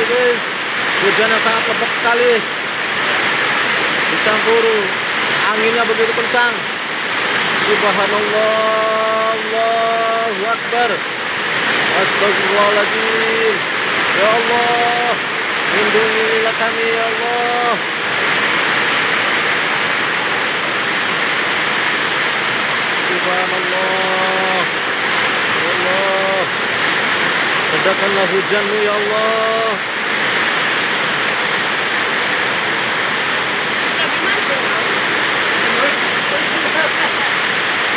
guys. Hujan yang sangat lebat sekali. Dicampur anginnya begitu kencang. Subhanallah, Allahu Akbar. Astagfirullahaladzim. Ya Allah, lindungilah kami ya Allah. Subhanallah, ya Allah, redakanlah hujanmu ya Allah.